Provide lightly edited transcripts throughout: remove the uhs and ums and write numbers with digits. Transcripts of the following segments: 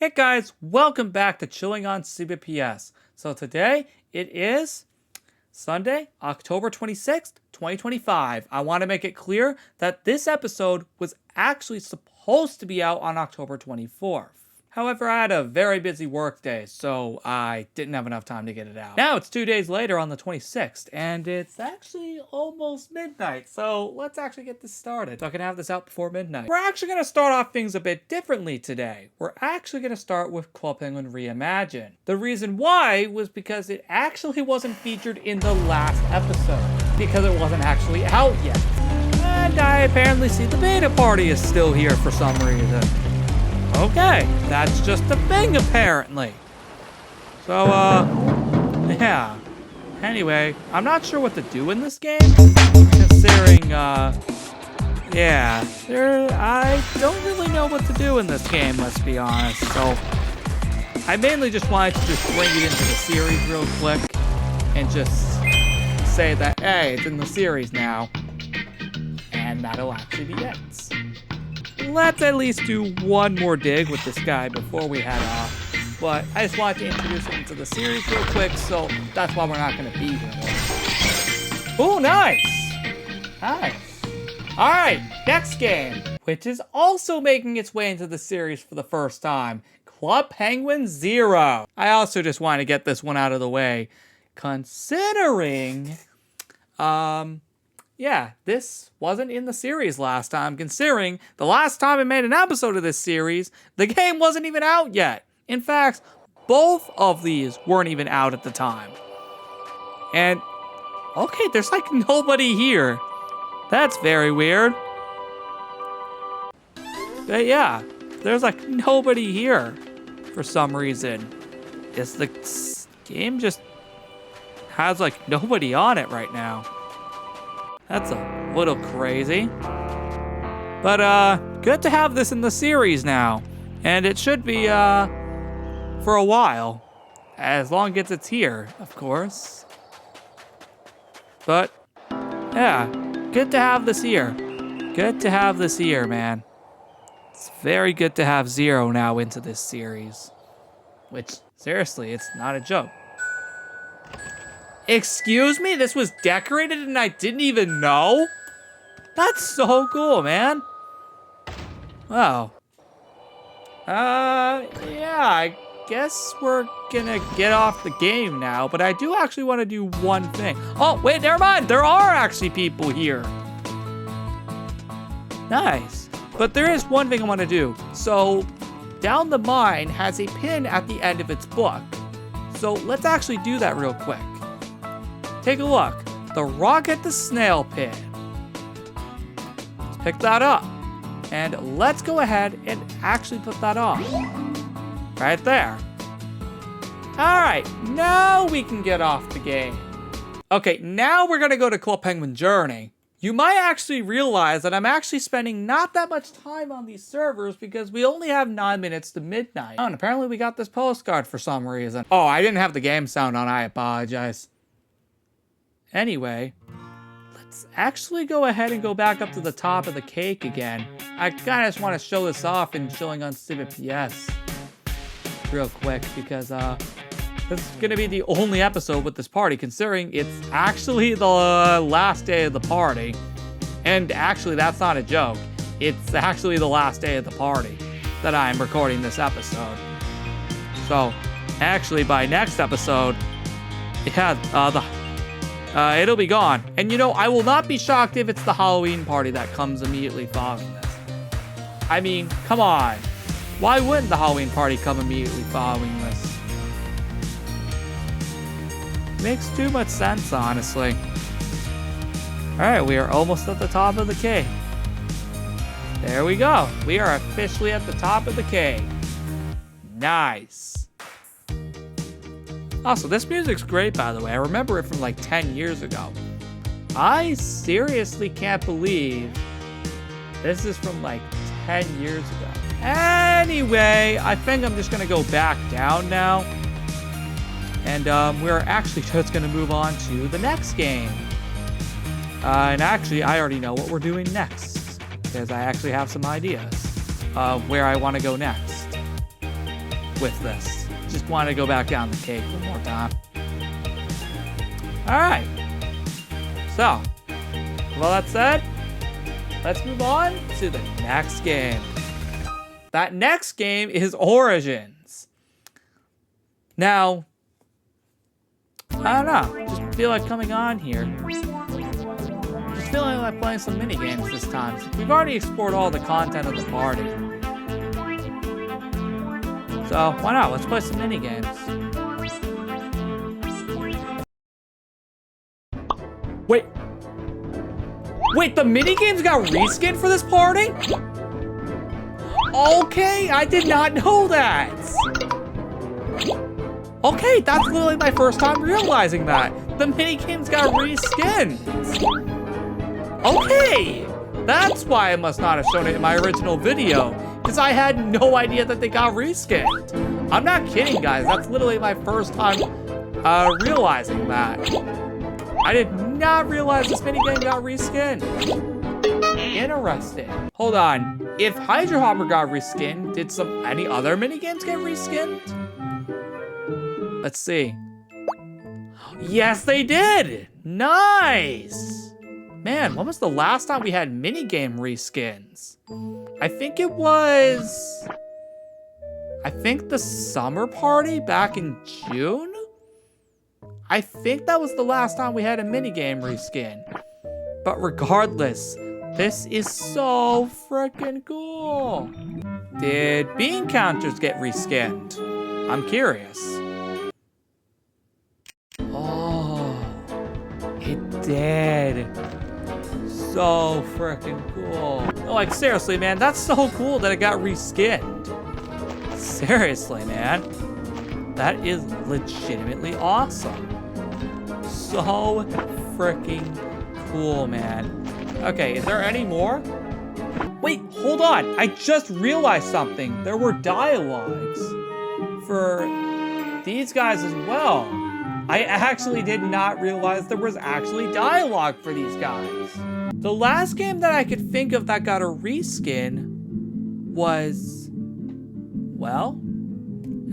Hey guys, welcome back to Chilling on CPPS. So today it is Sunday, October 26th, 2025. I want to make it clear that this episode was actually supposed to be out on October 24th. However, I had a very busy work day, so I didn't have enough time to get it out. Now it's 2 days later on the 26th, and it's actually almost midnight, so let's actually get this started so I can have this out before midnight. We're actually going to start off things a bit differently today. We're actually going to start with Club Penguin Reimagined. The reason why was because it actually wasn't featured in the last episode, because it wasn't actually out yet. And I apparently see the beta party is still here for some reason. Okay, that's just a thing apparently. So, yeah. Anyway, I'm not sure what to do in this game, considering, yeah, I don't really know what to do in this game, let's be honest. So, I mainly just wanted to just bring it into the series real quick and just say that, hey, it's in the series now, and that'll actually be it. Let's at least do one more dig with this guy before we head off. But I just wanted to introduce him to the series real quick, so that's why we're not going to be here. Oh, nice! Nice. Alright, next game, which is also making its way into the series for the first time. Club Penguin Zero. I also just want to get this one out of the way, considering, yeah, this wasn't in the series last time, considering the last time I made an episode of this series, the game wasn't even out yet. In fact, both of these weren't even out at the time. And, okay, there's like nobody here. That's very weird. But yeah, there's like nobody here for some reason. Is the game just has like nobody on it right now. That's a little crazy. But, good to have this in the series now. And it should be, for a while. As long as it's here, of course. But, yeah, good to have this here. Good to have this here, man. It's very good to have Zero now into this series. Which, seriously, it's not a joke. Excuse me? This was decorated and I didn't even know? That's so cool, man. Wow. Yeah, I guess we're gonna get off the game now, but I do actually want to do one thing. Oh, wait, never mind. There are actually people here. Nice. But there is one thing I want to do. So, Down the Mine has a pin at the end of its book. So, let's actually do that real quick. Take a look. The Rocket the Snail pin. Let's pick that up. And let's go ahead and actually put that on. Right there. Alright, now we can get off the game. Okay, now we're going to go to Club Penguin Journey. You might actually realize that I'm actually spending not that much time on these servers because we only have 9 minutes to midnight. Oh, and apparently we got this postcard for some reason. Oh, I didn't have the game sound on. I apologize. Anyway, let's actually go ahead and go back up to the top of the cake again. I kind of just want to show this off in Chilling on CPPS real quick because this is going to be the only episode with this party, considering it's actually the last day of the party. And actually, that's not a joke. It's actually the last day of the party that I'm recording this episode. So, actually, by next episode, yeah, it'll be gone. And you know, I will not be shocked if it's the Halloween party that comes immediately following this. I mean, come on. Why wouldn't the Halloween party come immediately following this? Makes too much sense, honestly. Alright, we are almost at the top of the cave. There we go. We are officially at the top of the cave. Nice. Also, this music's great, by the way. I remember it from like 10 years ago. I seriously can't believe this is from like 10 years ago. Anyway, I think I'm just going to go back down now. And we're actually just going to move on to the next game. And actually, I already know what we're doing next, because I actually have some ideas of where I want to go next. with this. Just want to go back down the cake one more time. Alright. So, with all that said, let's move on to the next game. That next game is Origins. Now, I don't know. Just feel like coming on here. Just feeling like playing some mini games this time. We've already explored all the content of the party. So, why not? Let's play some mini games. Wait, the mini games got reskinned for this party? Okay, I did not know that. Okay, that's literally my first time realizing that. The mini games got reskinned. Okay, that's why I must not have shown it in my original video, because I had no idea that they got reskinned. I'm not kidding, guys. That's literally my first time realizing that. I did not realize this minigame got reskinned. Interesting. Hold on. If Hydra Hopper got reskinned, did any other minigames get reskinned? Let's see. Yes, they did. Nice. Man, when was the last time we had minigame reskins? I think the summer party back in June? I think that was the last time we had a minigame reskin. But regardless, this is so freaking cool. Did bean counters get reskinned? I'm curious. Oh, it did. So freaking cool. Like, seriously, man, that's so cool that it got reskinned. Seriously, man. That is legitimately awesome. So freaking cool, man. Okay, is there any more? Wait, hold on. I just realized something. There were dialogues for these guys as well. I actually did not realize there was actually dialogue for these guys. The last game that I could think of that got a reskin was, well,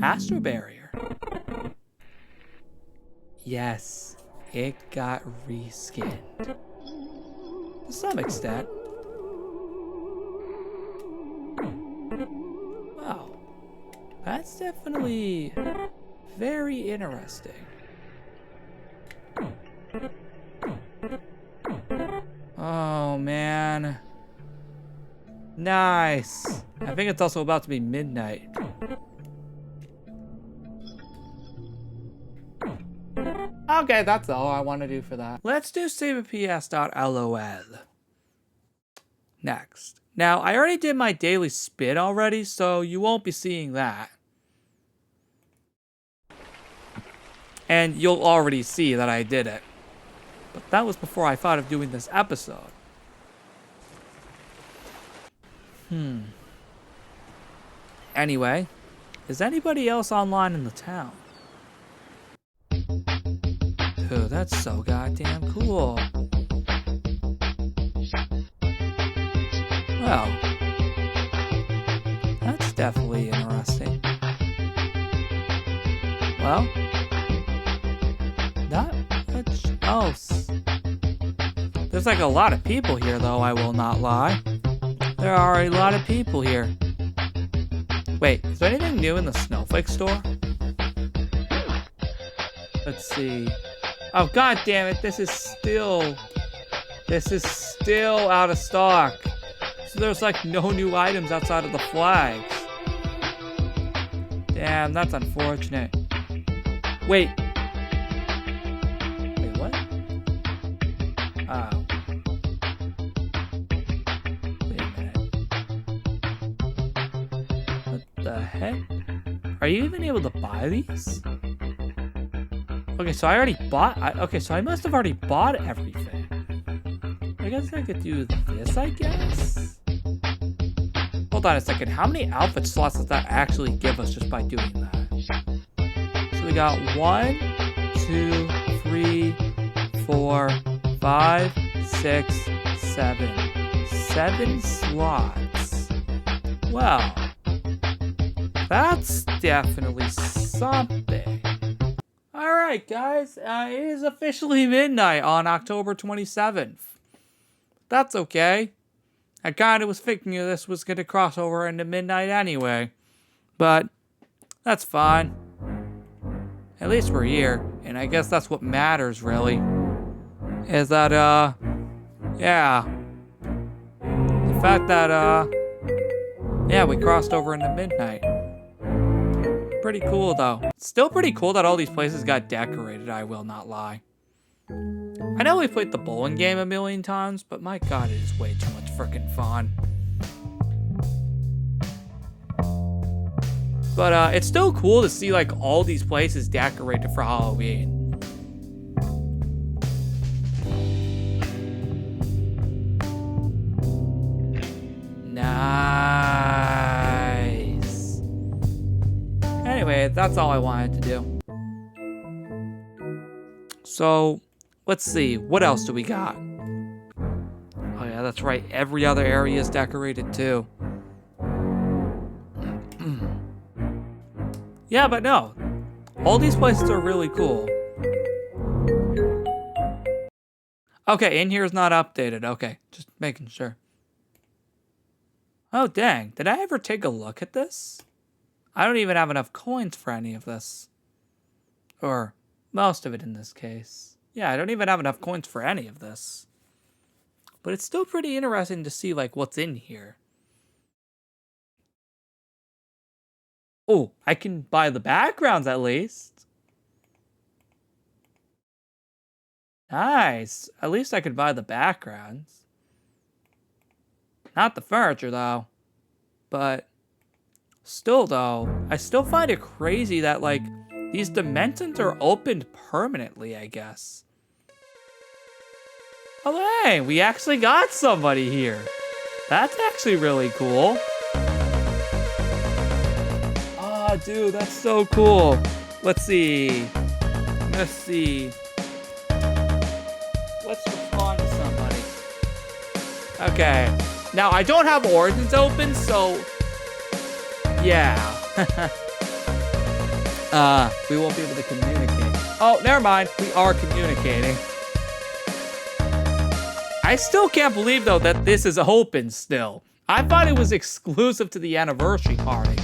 Astro Barrier. Yes, it got reskinned. To some extent. Wow. That's definitely very interesting. Oh, man. Nice. I think it's also about to be midnight. Okay, that's all I want to do for that. Let's do CPPS.lol. Next. Now, I already did my daily spin already, so you won't be seeing that. And you'll already see that I did it. But that was before I thought of doing this episode. Anyway, is anybody else online in the town? Oh, that's so goddamn cool. Well, that's definitely interesting. Well, not much else. There's like a lot of people here, though, I will not lie. There are a lot of people here. Wait, is there anything new in the Snowflake store? Let's see. Oh, god damn it, this is still out of stock. So there's like no new items outside of the flags. Damn, that's unfortunate. Wait, what? Oh. Wait a minute. What the heck? Are you even able to buy these? Okay, so I already bought... okay, so I must have already bought everything. I guess I could do this, I guess? Hold on a second. How many outfit slots does that actually give us just by doing that? So we got 1, 2, 3, 4, 5, 6, 7. 7 slots. Well, That's definitely something. Alright, guys. It is officially midnight on October 27th. That's okay. I kind of was thinking this was going to cross over into midnight anyway. But that's fine. At least we're here. And I guess that's what matters, really. Is that, yeah. The fact that, yeah, we crossed over into midnight. Pretty cool, though. It's still pretty cool that all these places got decorated, I will not lie. I know we played the bowling game a million times, but my god, it is way too much freaking fun. But, it's still cool to see, like, all these places decorated for Halloween. Nice. Anyway, that's all I wanted to do. So, let's see. What else do we got? Oh yeah, that's right. Every other area is decorated too. Yeah, but no. All these places are really cool. Okay, in here is not updated. Okay, just making sure. Oh, dang. Did I ever take a look at this? I don't even have enough coins for any of this. Or most of it in this case. Yeah, I don't even have enough coins for any of this. But it's still pretty interesting to see, like, what's in here. Oh, I can buy the backgrounds at least. Nice. At least I could buy the backgrounds. Not the furniture, though. But still, though, I still find it crazy that, like, these dimensions are opened permanently, I guess. Oh, hey, we actually got somebody here. That's actually really cool. Oh, dude, that's so cool. Let's see. Let's respond to somebody. Okay. Now, I don't have Origins open, so yeah. We won't be able to communicate. Oh, never mind. We are communicating. I still can't believe, though, that this is open still. I thought it was exclusive to the anniversary party.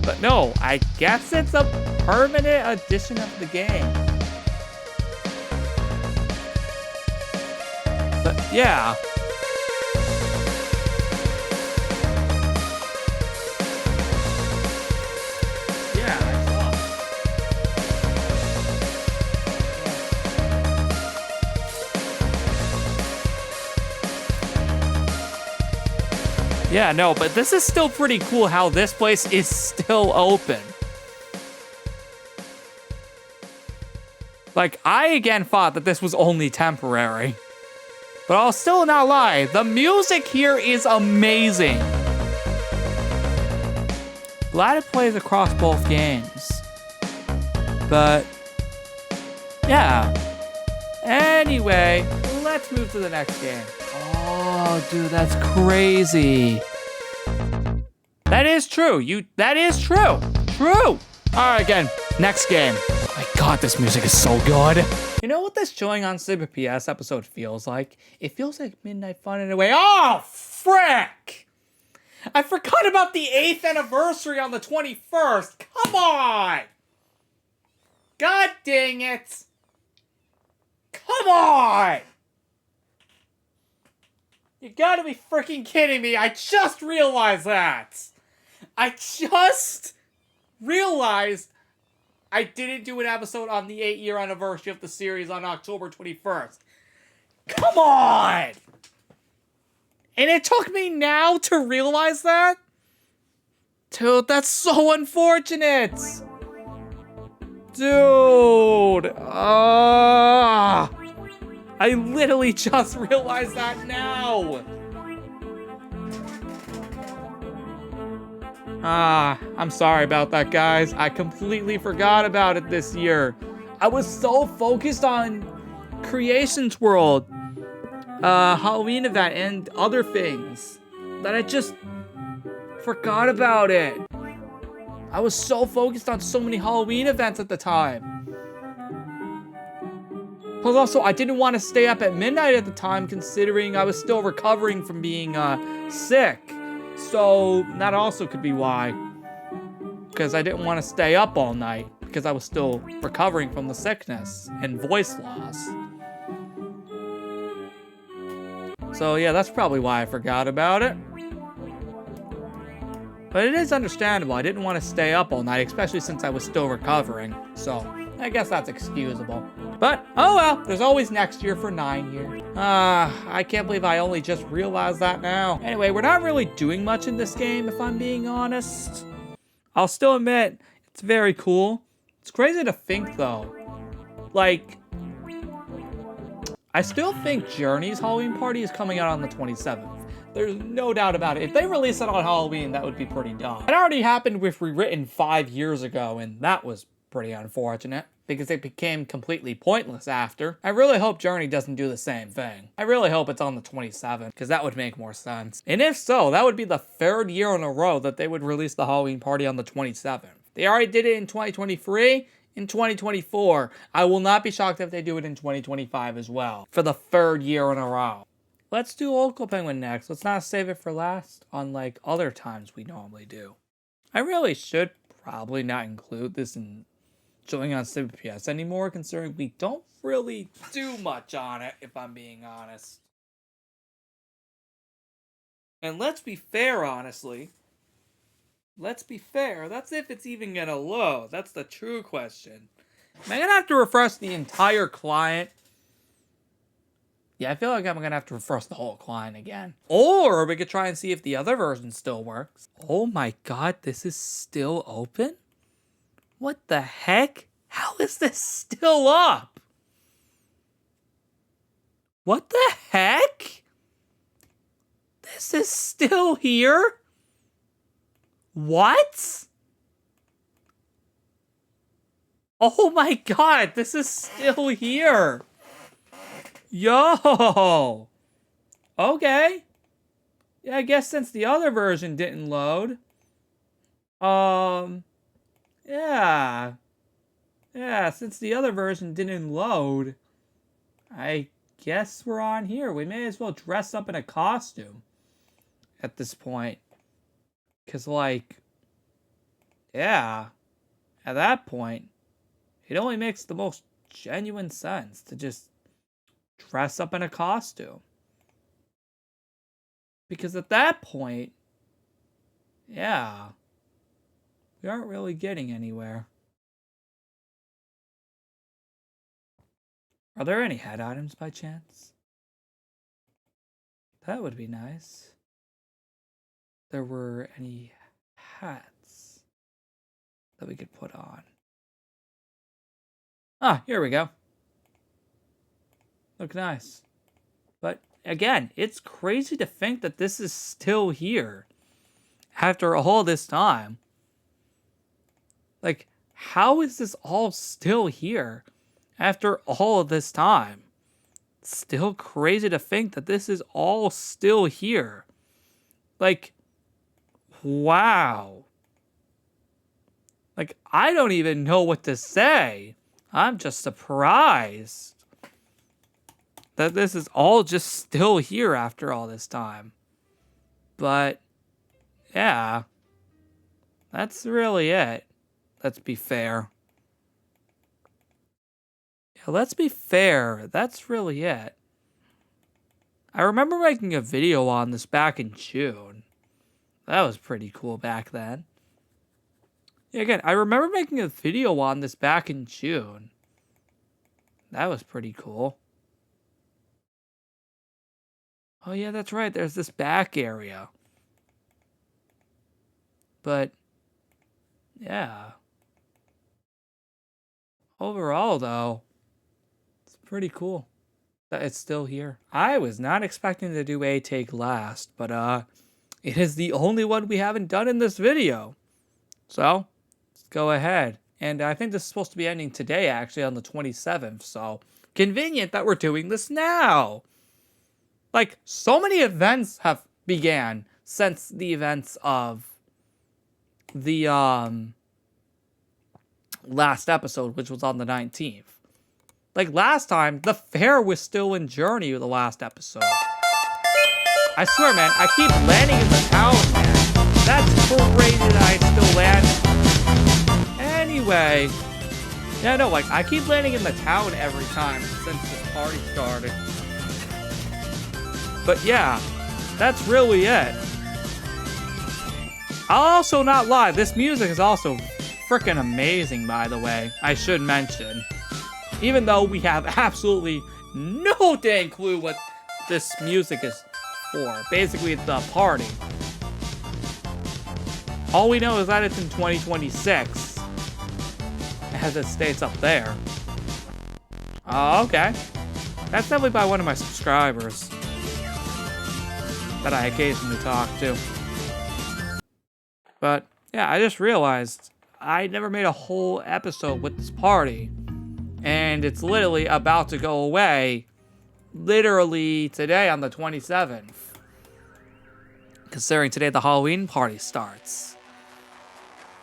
But no, I guess it's a permanent edition of the game. But yeah. Yeah, I saw. Yeah, no, but this is still pretty cool how this place is still open. Like, I again thought that this was only temporary. But I'll still not lie, the music here is amazing. Glad it plays across both games. But, yeah. Anyway, let's move to the next game. Oh, dude, that's crazy. That is true. That is true. True. All right, again, next game. My God, this music is so good. You know what this Chilling on CPPS episode feels like? It feels like Midnight Fun in a way. Oh, frick! I forgot about the 8th anniversary on the 21st. Come on! God dang it! Come on! You gotta be freaking kidding me. I just realized that. I just realized I didn't do an episode on the 8-year anniversary of the series on October 21st. Come on! And it took me now to realize that? Dude, that's so unfortunate! Dude! I literally just realized that now! I'm sorry about that, guys. I completely forgot about it this year. I was so focused on Creations World, Halloween event, and other things that I just Forgot about it. I was so focused on so many Halloween events at the time. Plus also, I didn't want to stay up at midnight at the time, considering I was still recovering from being sick. So that also could be why. Because I didn't want to stay up all night, because I was still recovering from the sickness and voice loss. So yeah, that's probably why I forgot about it. But it is understandable. I didn't want to stay up all night, especially since I was still recovering. So I guess that's excusable. But, oh well, there's always next year for 9 years. I can't believe I only just realized that now. Anyway, we're not really doing much in this game, if I'm being honest. I'll still admit, it's very cool. It's crazy to think, though. Like, I still think Journey's Halloween party is coming out on the 27th. There's no doubt about it. If they release it on Halloween, that would be pretty dumb. It already happened with Rewritten 5 years ago, and that was pretty unfortunate, because it became completely pointless after. I really hope Journey doesn't do the same thing. I really hope it's on the 27th, because that would make more sense. And if so, that would be the 3rd year in a row that they would release the Halloween party on the 27th. They already did it in 2023, in 2024. I will not be shocked if they do it in 2025 as well, for the 3rd year in a row. Let's do Local Penguin next. Let's not save it for last, unlike other times we normally do. I really should probably not include this in Chilling on CPPS anymore, considering we don't really do much on it, if I'm being honest. And let's be fair, honestly. Let's be fair. That's if it's even gonna load. That's the true question. Am I gonna have to refresh the entire client? Yeah, I feel like I'm gonna have to refresh the whole client again. Or we could try and see if the other version still works. Oh my god, this is still open? What the heck? How is this still up? What the heck? This is still here? What? Oh my god, this is still here. Yo! Okay. Yeah, I guess since the other version didn't load. Yeah. Yeah, since the other version didn't load, I guess we're on here. We may as well dress up in a costume at this point. Because, like, yeah, at that point, it only makes the most genuine sense to just dress up in a costume. Because at that point, yeah, we aren't really getting anywhere. Are there any head items by chance? That would be nice. There were any hats that we could put on. Ah, here we go. Look nice. But again, it's crazy to think that this is still here after all this time. Like, how is this all still here after all of this time? It's still crazy to think that this is all still here. Like, wow. Like, I don't even know what to say. I'm just surprised that this is all just still here after all this time. But, yeah. That's really it. Let's be fair. Yeah, let's be fair. That's really it. I remember making a video on this back in June. That was pretty cool back then. Yeah, again, I remember making a video on this back in June. That was pretty cool. Oh yeah, that's right. There's this back area. But, yeah. Overall, though, it's pretty cool that it's still here. I was not expecting to do a take last, but it is the only one we haven't done in this video. So, let's go ahead. And I think this is supposed to be ending today, actually, on the 27th. So, convenient that we're doing this now. Like, so many events have began since the events of the last episode, which was on the 19th. Like last time, the fair was still in Journey with the last episode. I swear, man, I keep landing in the town, man. That's crazy that I still land. Anyway. Yeah, no, like, I keep landing in the town every time since this party started. But yeah, that's really it. I'll also not lie, this music is also freaking amazing, by the way. I should mention. Even though we have absolutely no dang clue what this music is for. Basically, it's a party. All we know is that it's in 2026. As it states up there. Oh, okay. That's definitely by one of my subscribers. That I occasionally talk to. But, yeah, I just realized I never made a whole episode with this party. And it's literally about to go away. Literally today on the 27th. Considering today the Halloween party starts.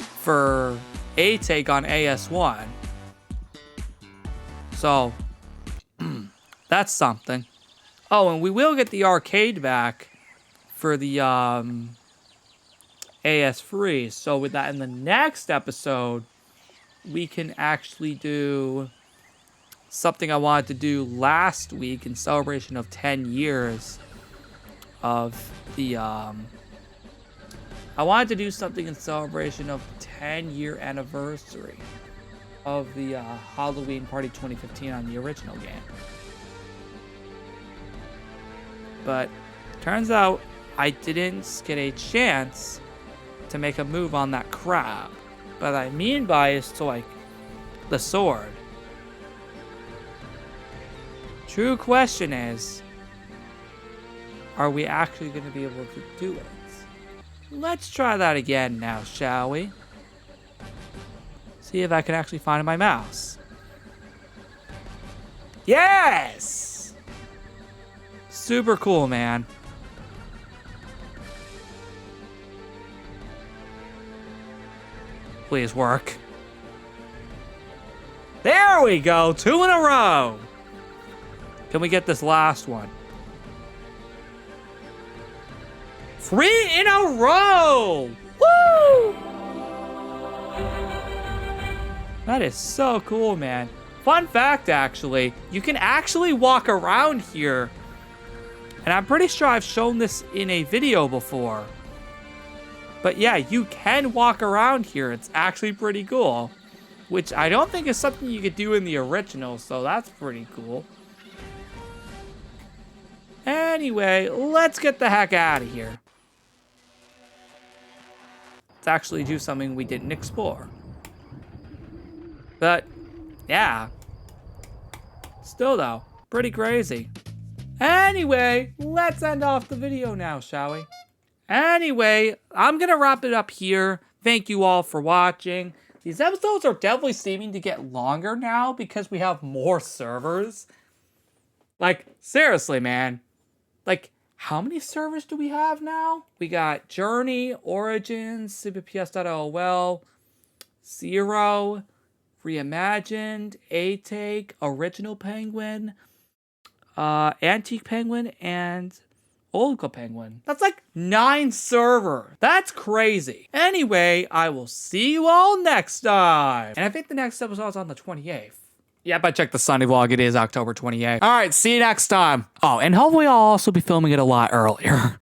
For a take on AS1. So, that's something. Oh, and we will get the arcade back for the AS3. So with that in the next episode, we can actually do something I wanted to do last week in celebration of 10 years of the I wanted to do something in celebration of 10-year anniversary of the Halloween Party 2015 on the original game. But turns out I didn't get a chance to make a move on that crab. But I mean by is to like the sword. True question is, are we actually going to be able to do it? Let's try that again now, shall we? See if I can actually find my mouse. Yes! Super cool, man. Please work. There we go! 2 in a row! Can we get this last one? 3 in a row! Woo! That is so cool, man. Fun fact, actually, you can actually walk around here. And I'm pretty sure I've shown this in a video before. But yeah, you can walk around here. It's actually pretty cool. Which I don't think is something you could do in the original, so that's pretty cool. Anyway, let's get the heck out of here. Let's actually do something we didn't explore. But, yeah. Still though, pretty crazy. Anyway, let's end off the video now, shall we? Anyway, I'm gonna wrap it up here. Thank you all for watching. These episodes are definitely seeming to get longer now because we have more servers. Like, seriously, man. Like, how many servers do we have now? We got Journey, Origins, CPPS.lol, Zero, Reimagined, A-Take, Original Penguin, Antique Penguin, and Old Penguin. That's like 9 servers. That's crazy. Anyway, I will see you all next time. And I think the next episode is on the 28th. Yep, I checked the Sunday vlog. It is October 28th. All right, see you next time. Oh, and hopefully I'll also be filming it a lot earlier.